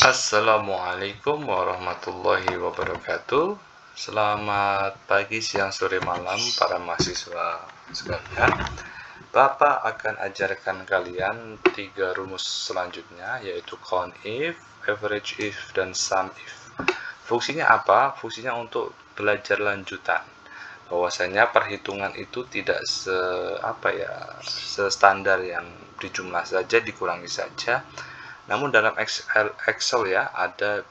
Assalamualaikum warahmatullahi wabarakatuh. Selamat pagi, siang, sore, malam para mahasiswa sekalian. Bapak akan ajarkan kalian 3 rumus selanjutnya, yaitu count if, average if, dan sum if. Fungsinya apa? Fungsinya untuk belajar lanjutan. Bahwasanya perhitungan itu tidak standar yang dijumlah saja, dikurangi saja. Namun dalam Excel ya, ada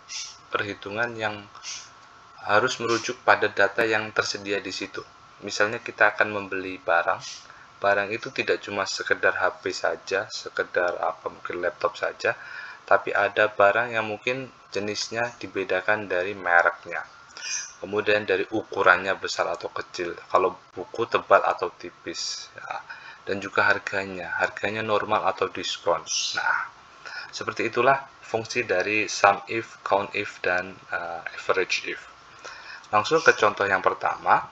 perhitungan yang harus merujuk pada data yang tersedia di situ. Misalnya kita akan membeli barang. Barang itu tidak cuma sekedar HP saja, sekedar mungkin laptop saja, tapi ada barang yang mungkin jenisnya dibedakan dari mereknya. Kemudian dari ukurannya besar atau kecil, kalau buku tebal atau tipis, ya. Dan juga harganya normal atau diskon. Nah, seperti itulah fungsi dari sum if, count if, dan average if. Langsung ke contoh yang pertama.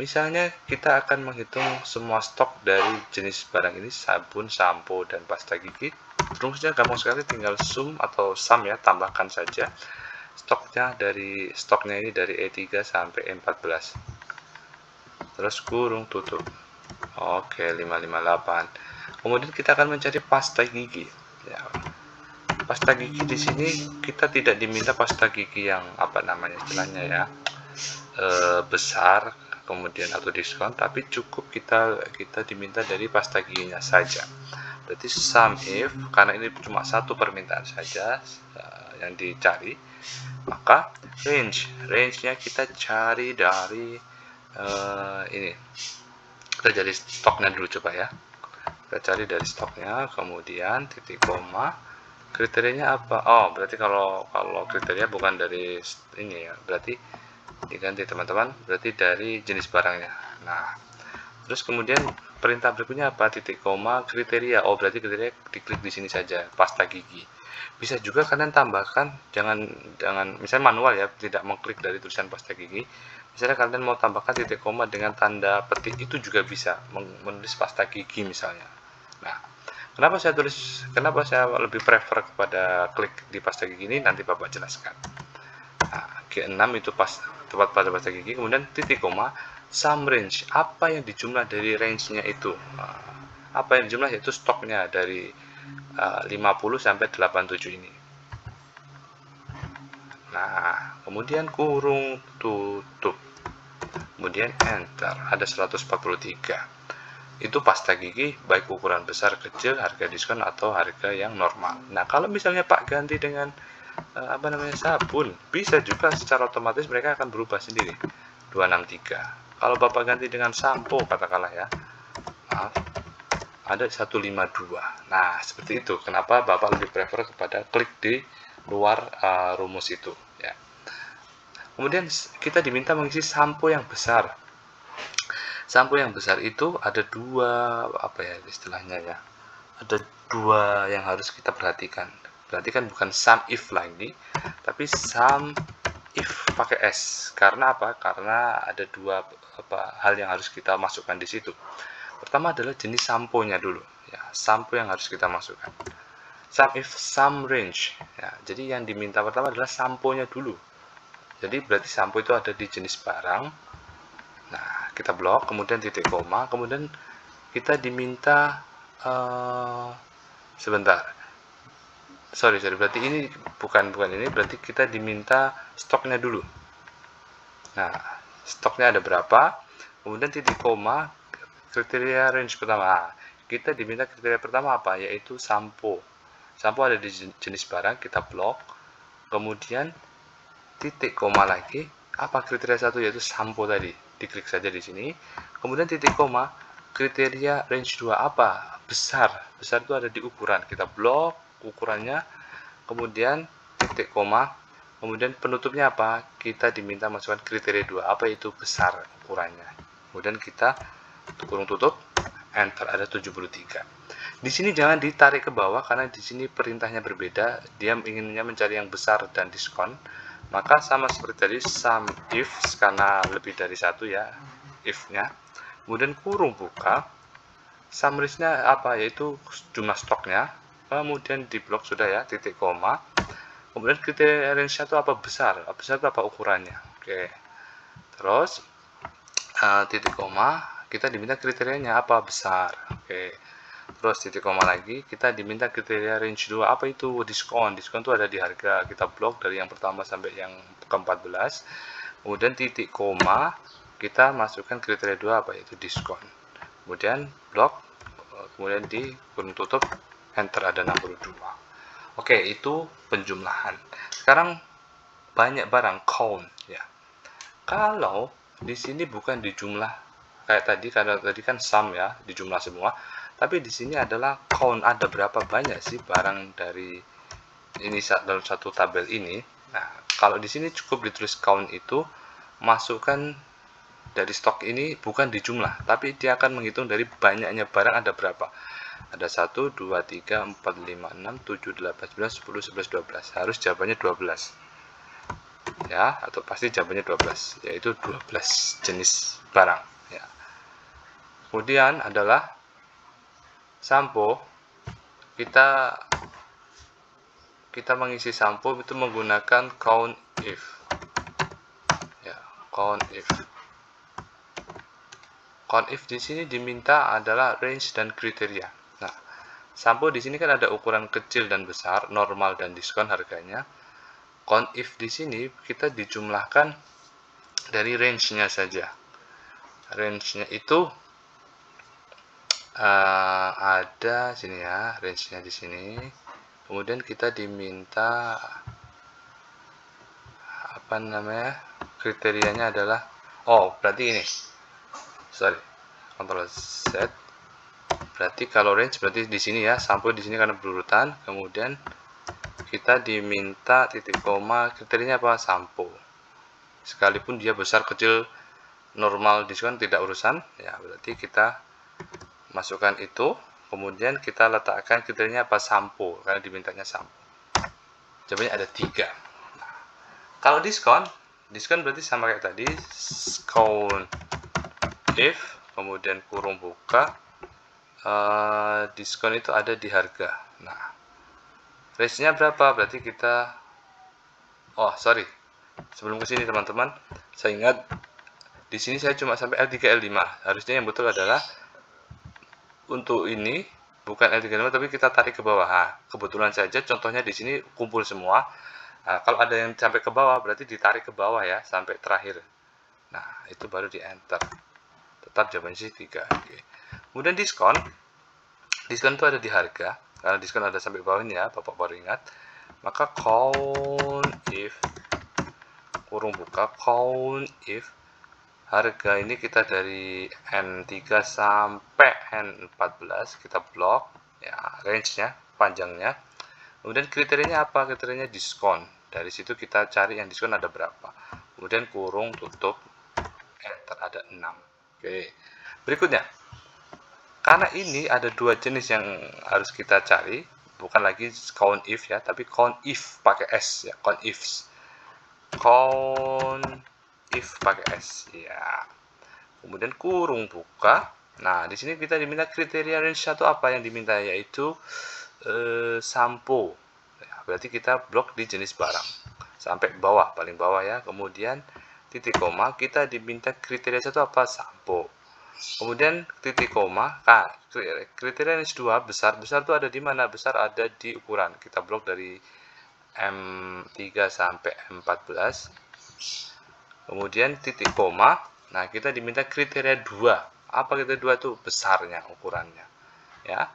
Misalnya kita akan menghitung semua stok dari jenis barang ini, sabun, sampo, dan pasta gigi. Rumusnya gampang sekali, tinggal sum atau sum ya, tambahkan saja. Stoknya ini dari E3 sampai E14. Terus kurung tutup. Oke, 558. Kemudian kita akan mencari pasta gigi. Ya, pasta gigi di sini kita tidak diminta pasta gigi yang istilahnya ya, besar kemudian atau diskon, tapi cukup kita diminta dari pasta giginya saja. Berarti sum if, karena ini cuma satu permintaan saja yang dicari, maka range-nya kita cari dari ini. Kita cari stoknya dulu coba ya. Kita cari dari stoknya, kemudian titik koma. Kriterianya apa? Oh, berarti kalau kriteria bukan dari ini ya, berarti diganti teman-teman, berarti dari jenis barangnya. Nah, terus kemudian perintah berikutnya apa? Titik koma kriteria. Oh, berarti kriteria diklik di sini saja, pasta gigi. Bisa juga kalian tambahkan, jangan misalnya manual ya, tidak mengklik dari tulisan pasta gigi. Misalnya kalian mau tambahkan titik koma dengan tanda petik, itu juga bisa menulis pasta gigi misalnya. Nah, kenapa saya lebih prefer kepada klik di pasta gigi ini, nanti Bapak jelaskan. Nah, G6 itu tepat pada pasta gigi, kemudian titik koma, sum range, apa yang dijumlah dari range-nya itu. Apa yang dijumlah yaitu stoknya dari 50 sampai 87 ini. Nah, kemudian kurung tutup. Kemudian enter, ada 143. Itu pasta gigi baik ukuran besar, kecil, harga diskon atau harga yang normal. Nah, kalau misalnya Pak ganti dengan sabun, bisa juga secara otomatis mereka akan berubah sendiri. 263. Kalau Bapak ganti dengan sampo katakanlah ya, maaf, ada 152. Nah, seperti itu. Kenapa Bapak lebih prefer kepada klik di luar rumus itu ya. Kemudian kita diminta mengisi sampo yang besar. Sampo yang besar itu ada dua istilahnya ya. Ada dua yang harus kita perhatikan. Berarti kan bukan sum if lagi, tapi sum if pakai S. Karena apa? Karena ada dua hal yang harus kita masukkan di situ. Pertama adalah jenis samponya dulu ya, sampo yang harus kita masukkan. Sum if, sum range ya. Jadi yang diminta pertama adalah samponya dulu. Jadi berarti sampo itu ada di jenis barang. Nah, kita blok, kemudian titik koma, kemudian kita diminta berarti ini bukan ini, berarti kita diminta stoknya dulu. Nah, stoknya ada berapa, kemudian titik koma, kriteria range pertama. Kita diminta kriteria pertama apa? Yaitu sampo. Sampo ada di jenis barang, kita blok, kemudian titik koma lagi, apa kriteria satu, yaitu sampo tadi, diklik saja di sini, kemudian titik koma, kriteria range 2 apa? Besar itu ada di ukuran, kita blok ukurannya, kemudian titik koma, kemudian penutupnya apa? Kita diminta masukkan kriteria 2, apa itu besar ukurannya, kemudian kita kurung tutup, enter, ada 73. Di sini jangan ditarik ke bawah karena di sini perintahnya berbeda, dia inginnya mencari yang besar dan diskon. Maka sama seperti tadi sum if, karena lebih dari satu ya if-nya, kemudian kurung buka, sum range-nya apa? Yaitu jumlah stoknya, kemudian di blok sudah ya, titik koma, Kemudian kriteria range-nya itu apa? Besar. Besar itu apa ukurannya? Oke. Terus titik koma, kita diminta kriterianya apa? Besar. Oke. Terus titik koma lagi, kita diminta kriteria range 2. Apa itu? Diskon. Diskon itu ada di harga. Kita blok dari yang pertama sampai yang ke-14. Kemudian titik koma, kita masukkan kriteria 2 apa? Yaitu diskon. Kemudian blok, kemudian di kurung tutup, enter, ada 62. Oke, itu penjumlahan. Sekarang banyak barang, count ya. Kalau di sini bukan dijumlah kayak tadi, karena tadi kan sum ya, dijumlah semua. Tapi di sini adalah count, ada berapa banyak sih barang dari ini dalam satu tabel ini. Nah, kalau di sini cukup ditulis count itu, masukkan dari stok ini bukan dijumlah, tapi dia akan menghitung dari banyaknya barang ada berapa. Ada 1, 2, 3, 4, 5, 6, 7, 8, 9, 10, 11, 12. Harus jawabannya 12. Ya, atau pasti jawabannya 12, yaitu 12 jenis barang ya. Kemudian adalah sampo. Kita mengisi sampo itu menggunakan count if. Ya, count if. Count if di sini diminta adalah range dan kriteria. Nah, sampo di sini kan ada ukuran kecil dan besar, normal dan diskon harganya. Count if di sini kita dijumlahkan dari range-nya saja. Range-nya itu ada sini ya, range-nya di sini. Kemudian kita diminta apa namanya? Kriterianya adalah berarti ini. Sorry. Ctrl Z. Berarti kalau range berarti di sini ya, sampai di sini karena berurutan. Kemudian kita diminta titik koma, kriterianya apa? Sampo. Sekalipun dia besar, kecil, normal, diskon tidak urusan ya, berarti kita masukkan itu. Kemudian kita letakkan kriterianya apa? Sampo, karena dimintanya sampo. Jawabannya ada 3. Nah, kalau diskon berarti sama kayak tadi, count if, kemudian kurung buka, diskon itu ada di harga. Nah, range-nya berapa? Berarti kita sebelum ke sini teman-teman, saya ingat di sini saya cuma sampai L3 L5. Harusnya yang betul adalah untuk ini bukan L3 L5 tapi kita tarik ke bawah. Kebetulan saja contohnya di sini kumpul semua. Kalau ada yang sampai ke bawah berarti ditarik ke bawah ya sampai terakhir. Nah, itu baru di enter. Tetap jawabannya sih 3. Oke. Kemudian diskon itu ada di harga. Karena diskon ada sampai bawah ini ya, Bapak baru ingat. Maka count if kurung buka, count if harga ini kita dari N3 sampai N14 kita blok ya, range-nya, panjangnya. Kemudian kriterianya apa? Kriterianya diskon. Dari situ kita cari yang diskon ada berapa. Kemudian kurung tutup, enter, ada 6. Oke. Berikutnya, karena ini ada 2 jenis yang harus kita cari, bukan lagi count if ya, tapi count if pakai S ya, count ifs. Count if pakai S ya. Kemudian kurung buka. Nah, di sini kita diminta kriteria range 1 apa yang diminta, yaitu sampo. Ya, berarti kita blok di jenis barang sampai bawah, paling bawah ya. Kemudian titik koma, kita diminta kriteria 1 apa? Sampo. Kemudian titik koma, kriteria range 2 besar itu ada di mana? Besar ada di ukuran. Kita blok dari M3 sampai M14. Kemudian titik koma. Nah, kita diminta kriteria 2. Apa kriteria 2 itu? Besarnya, ukurannya. Ya.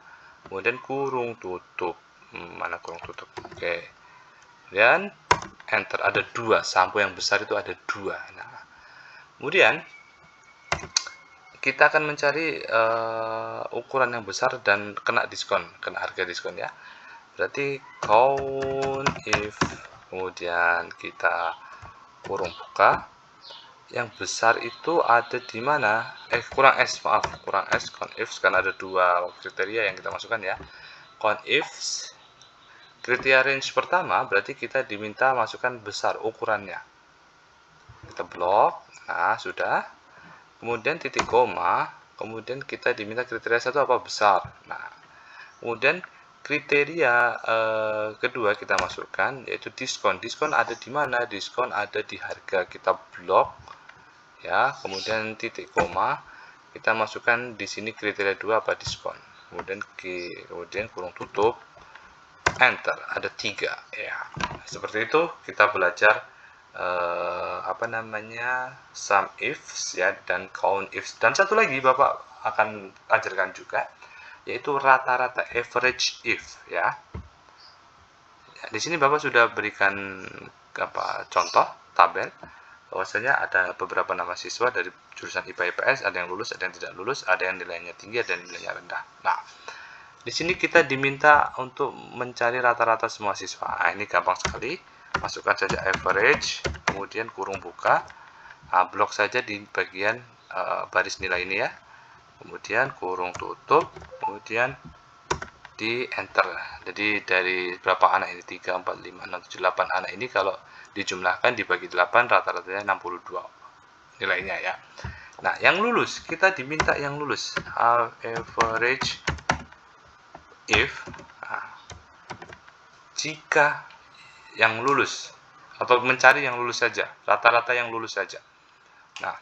Kemudian kurung tutup. Mana kurung tutup? Oke. Kemudian enter, ada 2. Sampo yang besar itu ada 2. Nah, kemudian kita akan mencari ukuran yang besar dan kena diskon, kena harga diskon ya. Berarti count if, kemudian kita kurung buka. Yang besar itu ada di mana? Kurang S, maaf, kurang S, count if, karena ada 2 kriteria yang kita masukkan ya. Count if, kriteria range pertama berarti kita diminta masukkan besar ukurannya. Kita blok, nah sudah. Kemudian titik koma, kemudian kita diminta kriteria 1 apa? Besar. Nah, kemudian kriteria kedua kita masukkan yaitu diskon. Diskon ada di mana? Diskon ada di harga. Kita blok ya, kemudian titik koma, kita masukkan di sini kriteria 2 apa diskon. Kemudian kurung tutup, enter, ada 3 ya. Seperti itu kita belajar sum ifs ya dan count ifs. Dan satu lagi Bapak akan ajarkan juga yaitu rata-rata, average if ya. Di sini Bapak sudah berikan contoh tabel bahwasanya ada beberapa nama siswa dari jurusan IPA IPS, ada yang lulus, ada yang tidak lulus, ada yang nilainya tinggi, ada yang nilainya rendah. Nah, di sini kita diminta untuk mencari rata-rata semua siswa. Nah, ini gampang sekali. Masukkan saja average, kemudian kurung buka, blok saja di bagian baris nilai ini ya. Kemudian kurung tutup, kemudian di enter. Jadi dari berapa anak ini? 3, 4, 5, 6, 7, 8 anak ini kalau dijumlahkan dibagi 8 rata-ratanya 62 nilainya ya. Nah, yang lulus, kita diminta yang lulus. Average if jika yang lulus, atau mencari yang lulus saja, rata-rata yang lulus saja. Nah,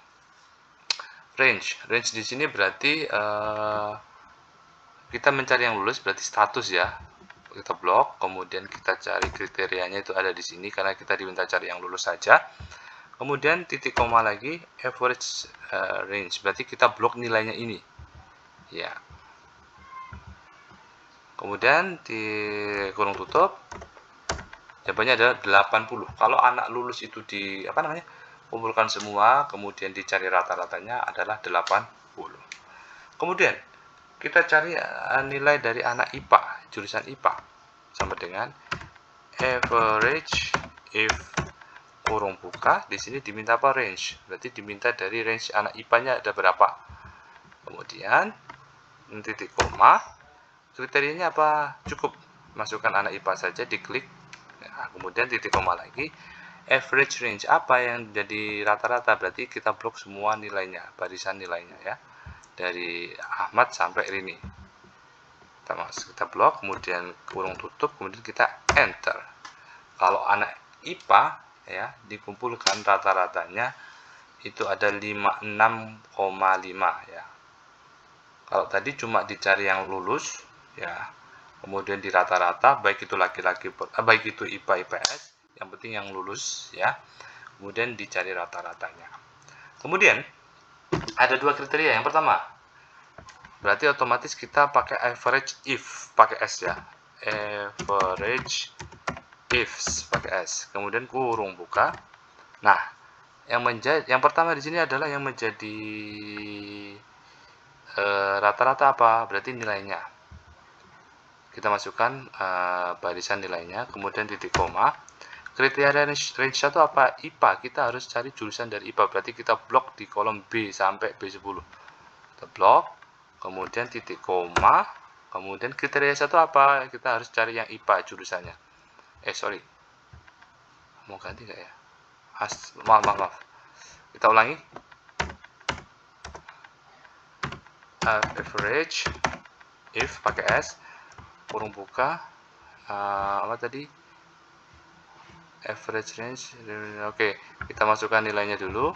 range di sini berarti kita mencari yang lulus berarti status ya. Kita blok, kemudian kita cari kriterianya itu ada di sini karena kita diminta cari yang lulus saja. Kemudian titik koma lagi, average range berarti kita blok nilainya ini ya. Kemudian di kurung tutup, jawabannya adalah 80. Kalau anak lulus itu kumpulkan semua, kemudian dicari rata-ratanya adalah 80. Kemudian kita cari nilai dari anak IPA, jurusan IPA, sama dengan average if kurung buka, di sini diminta apa? Range. Berarti diminta dari range anak IPA-nya ada berapa. Kemudian titik koma, kriterianya apa? Cukup masukkan anak IPA saja, diklik. Nah, kemudian titik koma lagi, average range apa yang jadi rata-rata, berarti kita blok semua nilainya, barisan nilainya ya, dari Ahmad sampai Rini. Kita blok, kemudian kurung tutup, kemudian kita enter. Kalau anak IPA ya dikumpulkan rata-ratanya itu ada 56,5 ya. Kalau tadi cuma dicari yang lulus ya, kemudian di rata-rata, baik itu laki-laki, baik itu IPA IPS, yang penting yang lulus ya, kemudian dicari rata-ratanya. Kemudian ada 2 kriteria. Yang pertama berarti otomatis kita pakai average if pakai S ya, average ifs pakai S, kemudian kurung buka. Nah, yang pertama di sini adalah yang menjadi rata-rata apa? Berarti nilainya. Kita masukkan barisan nilainya, kemudian titik koma. Kriteria range itu apa? IPA. Kita harus cari jurusan dari IPA. Berarti kita blok di kolom B sampai B10. Kita blok, kemudian titik koma, kemudian kriteria 1 apa? Kita harus cari yang IPA jurusannya. Mau ganti nggak ya? Maaf. Kita ulangi. Average if pakai S, kurung buka, average range. Oke, kita masukkan nilainya dulu,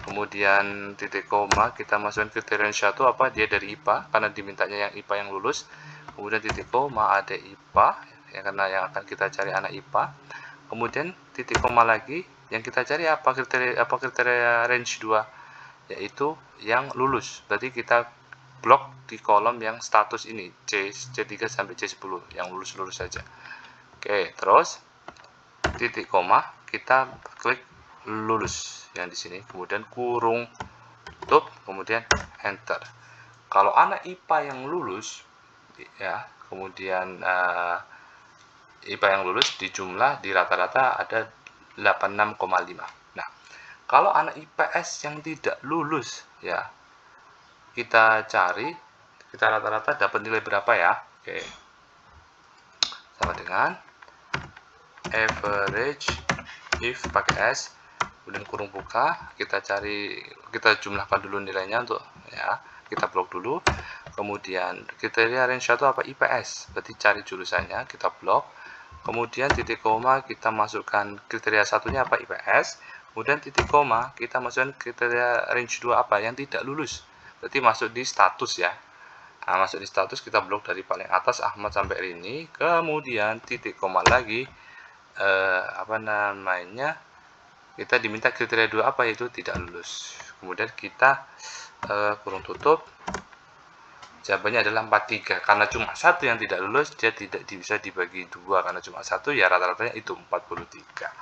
kemudian titik koma, kita masukkan kriteria 1 apa? Dia dari IPA karena dimintanya yang IPA yang lulus. Kemudian titik koma, ada IPA ya, karena yang akan kita cari anak IPA. Kemudian titik koma lagi, yang kita cari apa? Kriteria range 2, yaitu yang lulus. Berarti kita blok di kolom yang status ini, C3 sampai C10, yang lulus-lulus saja. Oke, terus titik koma, kita klik lulus yang di sini, kemudian kurung tutup, kemudian enter. Kalau anak IPA yang lulus ya, kemudian IPA yang lulus dijumlah di rata-rata ada 86,5. Nah, kalau anak IPS yang tidak lulus ya, kita cari, kita rata-rata dapat nilai berapa ya? Oke, sama dengan average if pakai S, kemudian kurung buka, kita jumlahkan dulu nilainya untuk ya, kita blok dulu, Kemudian kriteria range 1 apa? IPS. Berarti cari jurusannya, kita blok. Kemudian titik koma kita masukkan kriteria satunya apa? IPS. Kemudian titik koma kita masukkan kriteria range 2 apa? Yang tidak lulus. Berarti masuk di status ya. Nah, masuk di status kita blok dari paling atas Ahmad sampai Rini. Kemudian titik koma lagi kita diminta kriteria 2 apa? Yaitu tidak lulus. Kemudian kita kurung tutup. Jawabannya adalah 43. Karena cuma satu yang tidak lulus, dia tidak bisa dibagi 2. Karena cuma satu, ya rata-ratanya itu 43.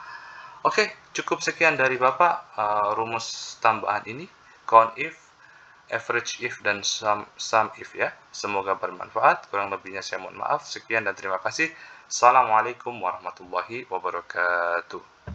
Oke, cukup sekian dari Bapak rumus tambahan ini. Count if, average if, dan sum if ya. Semoga bermanfaat. Kurang lebihnya saya mohon maaf. Sekian dan terima kasih. Assalamualaikum warahmatullahi wabarakatuh.